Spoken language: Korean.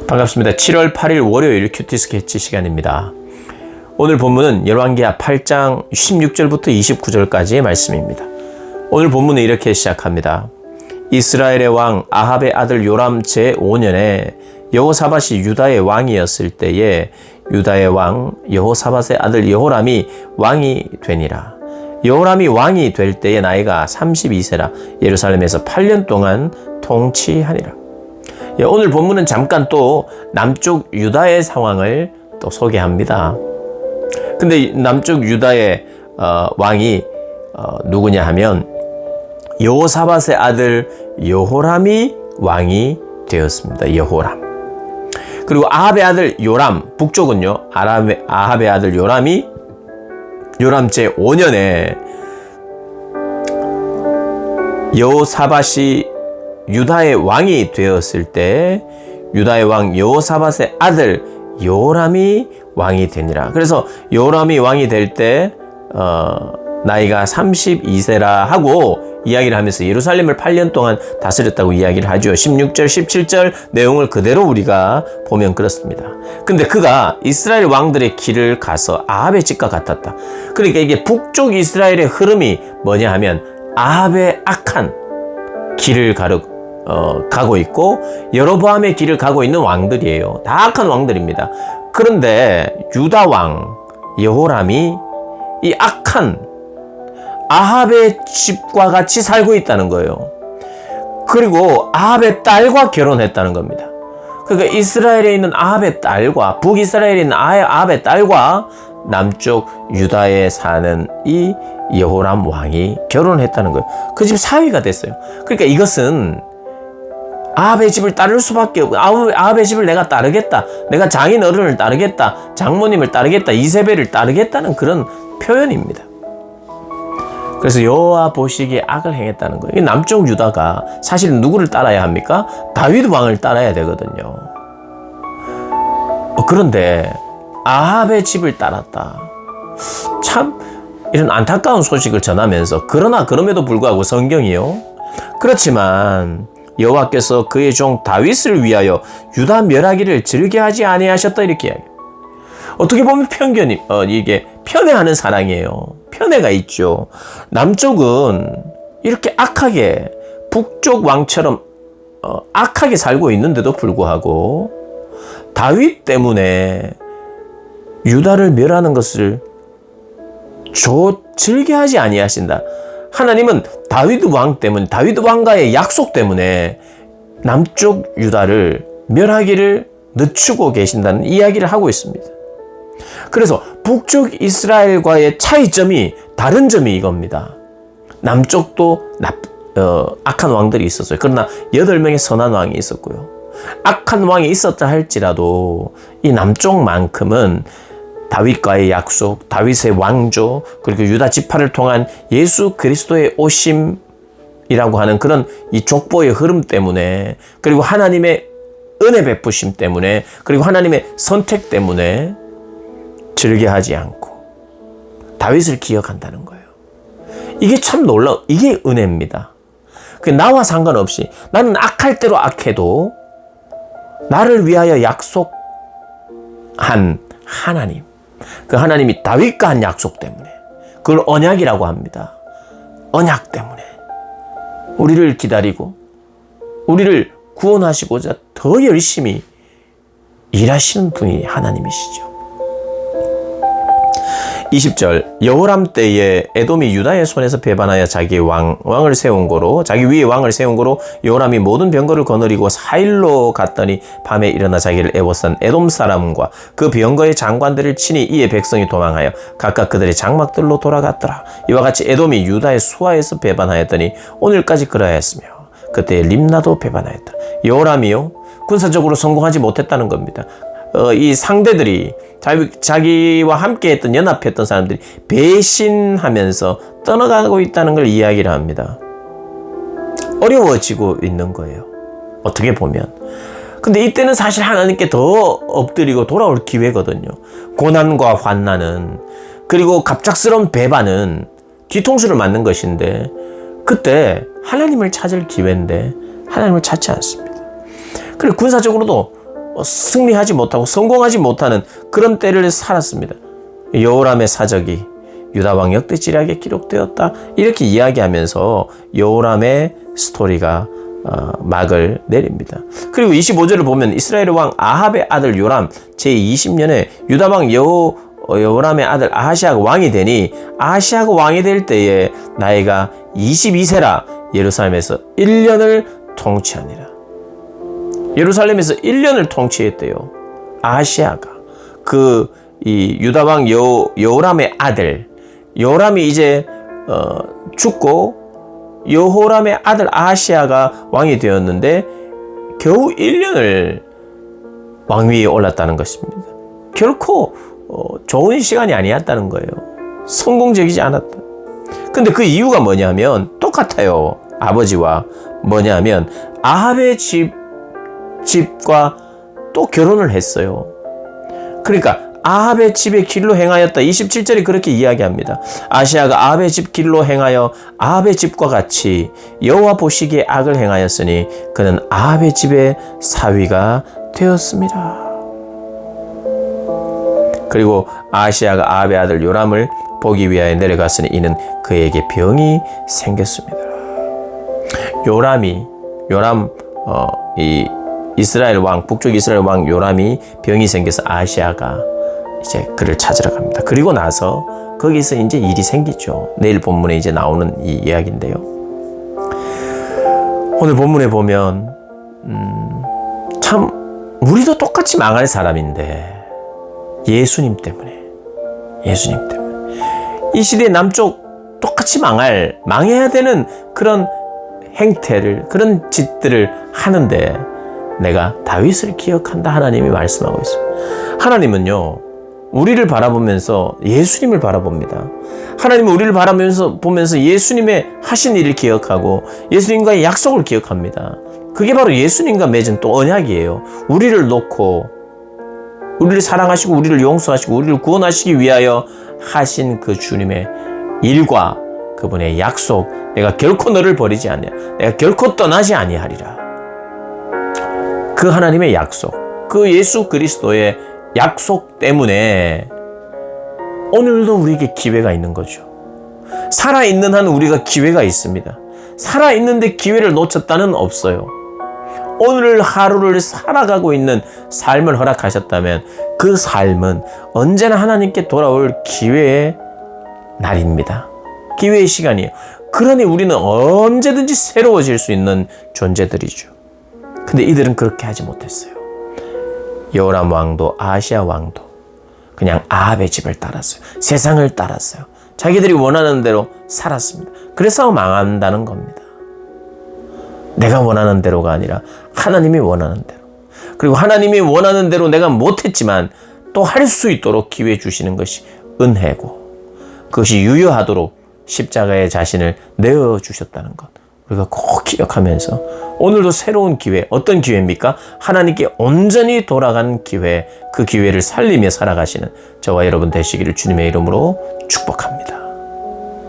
반갑습니다. 7월 8일 월요일 큐티 스케치 시간입니다. 오늘 본문은 열왕기하 8장 16절부터 29절까지의 말씀입니다. 오늘 본문은 이렇게 시작합니다. 이스라엘의 왕 아합의 아들 요람 제5년에 여호사밧이 유다의 왕이었을 때에 유다의 왕 여호사밧의 아들 여호람이 왕이 되니라. 여호람이 왕이 될 때의 나이가 32세라 예루살렘에서 8년 동안 통치하니라. 오늘 본문은 잠깐 또 남쪽 유다의 상황을 또 소개합니다. 근데 남쪽 유다의 왕이 누구냐 하면 여호사밧의 아들 여호람이 왕이 되었습니다. 여호람. 그리고 아합의 아들 요람, 북쪽은요, 아합의 아들 요람이 요람 제5년에 여호사밧이 유다의 왕이 되었을 때 유다의 왕 여호사밧의 아들 요람이 왕이 되니라. 그래서 요람이 왕이 될 때 나이가 32세라 하고 이야기를 하면서 예루살렘을 8년 동안 다스렸다고 이야기를 하죠. 16절, 17절 내용을 그대로 우리가 보면 그렇습니다. 근데 그가 이스라엘 왕들의 길을 가서 아합의 집과 같았다. 그러니까 이게 북쪽 이스라엘의 흐름이 뭐냐 하면 아합의 악한 길을 가고 있고 여로보암의 길을 가고 있는 왕들이에요. 다 악한 왕들입니다. 그런데 유다 왕 여호람이 이 악한 아합의 집과 같이 살고 있다는 거예요. 그리고 아합의 딸과 결혼했다는 겁니다. 그러니까 이스라엘에 있는 아합의 딸과 북이스라엘에 있는 아합의 딸과 남쪽 유다에 사는 이 여호람 왕이 결혼했다는 거예요. 그 집 사위가 됐어요. 그러니까 이것은 아합의 집을 따를 수밖에 없고 아합의 집을 내가 따르겠다. 내가 장인 어른을 따르겠다. 장모님을 따르겠다. 이세벨을 따르겠다는 그런 표현입니다. 그래서 여호와 보시기에 악을 행했다는 거예요. 남쪽 유다가 사실 누구를 따라야 합니까? 다윗 왕을 따라야 되거든요. 그런데 아합의 집을 따랐다. 참 이런 안타까운 소식을 전하면서 그럼에도 불구하고 성경이요. 그렇지만 여호와께서 그의 종 다윗을 위하여 유다 멸하기를 즐겨하지 아니하셨다 이렇게 이야기해요. 어떻게 보면 이게 편애하는 사랑이에요. 편애가 있죠. 남쪽은 이렇게 악하게 북쪽 왕처럼 악하게 살고 있는데도 불구하고 다윗 때문에 유다를 멸하는 것을 즐겨하지 아니하신다. 하나님은 다윗 왕 때문에 다윗 왕과의 약속 때문에 남쪽 유다를 멸하기를 늦추고 계신다는 이야기를 하고 있습니다. 그래서 북쪽 이스라엘과의 차이점이 다른 점이 이겁니다. 남쪽도 악한 왕들이 있었어요. 그러나 8명의 선한 왕이 있었고요. 악한 왕이 있었다 할지라도 이 남쪽만큼은 다윗과의 약속, 다윗의 왕조, 그리고 유다 지파를 통한 예수 그리스도의 오심이라고 하는 그런 이 족보의 흐름 때문에, 그리고 하나님의 은혜 베푸심 때문에, 그리고 하나님의 선택 때문에 즐겨하지 않고 다윗을 기억한다는 거예요. 이게 참 이게 은혜입니다. 나와 상관없이 나는 악할 대로 악해도 나를 위하여 약속한 하나님, 그 하나님이 다윗과 한 약속 때문에, 그걸 언약이라고 합니다. 언약 때문에 우리를 기다리고 우리를 구원하시고자 더 열심히 일하시는 분이 하나님이시죠. 20절 여호람 때에 에돔이 유다의 손에서 배반하여 자기 왕을 세운 거로, 자기 위에 왕을 세운 거로 여호람이 모든 병거를 거느리고 사일로 갔더니 밤에 일어나 자기를 애워싼 에돔 사람과 그 병거의 장관들을 치니 이에 백성이 도망하여 각각 그들의 장막들로 돌아갔더라. 이와 같이 에돔이 유다의 수하에서 배반하였더니 오늘까지 그러하였으며 그때 림나도 배반하였다. 여호람이요 군사적으로 성공하지 못했다는 겁니다. 이 상대들이 자기와 함께했던 연합했던 사람들이 배신하면서 떠나가고 있다는 걸 이야기를 합니다. 어려워지고 있는 거예요. 어떻게 보면. 근데 이때는 사실 하나님께 더 엎드리고 돌아올 기회거든요. 고난과 환난은, 그리고 갑작스러운 배반은 뒤통수를 맞는 것인데 그때 하나님을 찾을 기회인데 하나님을 찾지 않습니다. 그리고 군사적으로도 승리하지 못하고 성공하지 못하는 그런 때를 살았습니다. 여호람의 사적이 유다왕 역대지략에 기록되었다, 이렇게 이야기하면서 여호람의 스토리가 막을 내립니다. 그리고 25절을 보면 이스라엘 왕 아합의 아들 요람 제20년에 유다왕 여호람의 아들 아하시아가 왕이 되니, 아하시아가 왕이 될 때에 나이가 22세라 예루살렘에서 1년을 통치하니라. 예루살렘에서 1년을 통치했대요. 아하시아가 이 유다왕 여호람의 아들 요람이 이제 죽고 여호람의 아들 아하시아가 왕이 되었는데 겨우 1년을 왕위에 올랐다는 것입니다. 결코 좋은 시간이 아니었다는 거예요. 성공적이지 않았다. 근데 그 이유가 뭐냐면 똑같아요. 아버지와 뭐냐면 아합의 집과 또 결혼을 했어요. 그러니까 아합의 집의 길로 행하였다. 27절이 그렇게 이야기합니다. 아시아가 아합의 집 길로 행하여 아합의 집과 같이 여호와 보시기에 악을 행하였으니 그는 아합의 집의 사위가 되었습니다. 그리고 아시아가 아합의 아들 요람을 보기 위하여 내려갔으니 이는 그에게 병이 생겼습니다. 이스라엘 왕, 북쪽 이스라엘 왕 요람이 병이 생겨서 아시아가 이제 그를 찾으러 갑니다. 그리고 나서 거기서 이제 일이 생기죠. 내일 본문에 이제 나오는 이 이야기인데요. 오늘 본문에 보면 참 우리도 똑같이 망할 사람인데 예수님 때문에 이 시대의 남쪽 똑같이 망해야 되는 그런 행태를, 그런 짓들을 하는데 내가 다윗을 기억한다, 하나님이 말씀하고 있습니다. 하나님은요, 우리를 바라보면서 예수님을 바라봅니다. 하나님은 우리를 바라보면서 예수님의 하신 일을 기억하고 예수님과의 약속을 기억합니다. 그게 바로 예수님과 맺은 또 언약이에요. 우리를 놓고 우리를 사랑하시고 우리를 용서하시고 우리를 구원하시기 위하여 하신 그 주님의 일과 그분의 약속, 내가 결코 너를 버리지 않냐, 내가 결코 떠나지 아니하리라. 그 하나님의 약속, 그 예수 그리스도의 약속 때문에 오늘도 우리에게 기회가 있는 거죠. 살아있는 한 우리가 기회가 있습니다. 살아있는데 기회를 놓쳤다는 없어요. 오늘 하루를 살아가고 있는 삶을 허락하셨다면 그 삶은 언제나 하나님께 돌아올 기회의 날입니다. 기회의 시간이에요. 그러니 우리는 언제든지 새로워질 수 있는 존재들이죠. 근데 이들은 그렇게 하지 못했어요. 여호람 왕도 아하시아 왕도 그냥 아합의 집을 따랐어요. 세상을 따랐어요. 자기들이 원하는 대로 살았습니다. 그래서 망한다는 겁니다. 내가 원하는 대로가 아니라 하나님이 원하는 대로. 그리고 하나님이 원하는 대로 내가 못했지만 또 할 수 있도록 기회 주시는 것이 은혜고, 그것이 유효하도록 십자가에 자신을 내어주셨다는 것, 우리가 꼭 기억하면서 오늘도 새로운 기회, 어떤 기회입니까? 하나님께 온전히 돌아간 기회, 그 기회를 살리며 살아가시는 저와 여러분 되시기를 주님의 이름으로 축복합니다.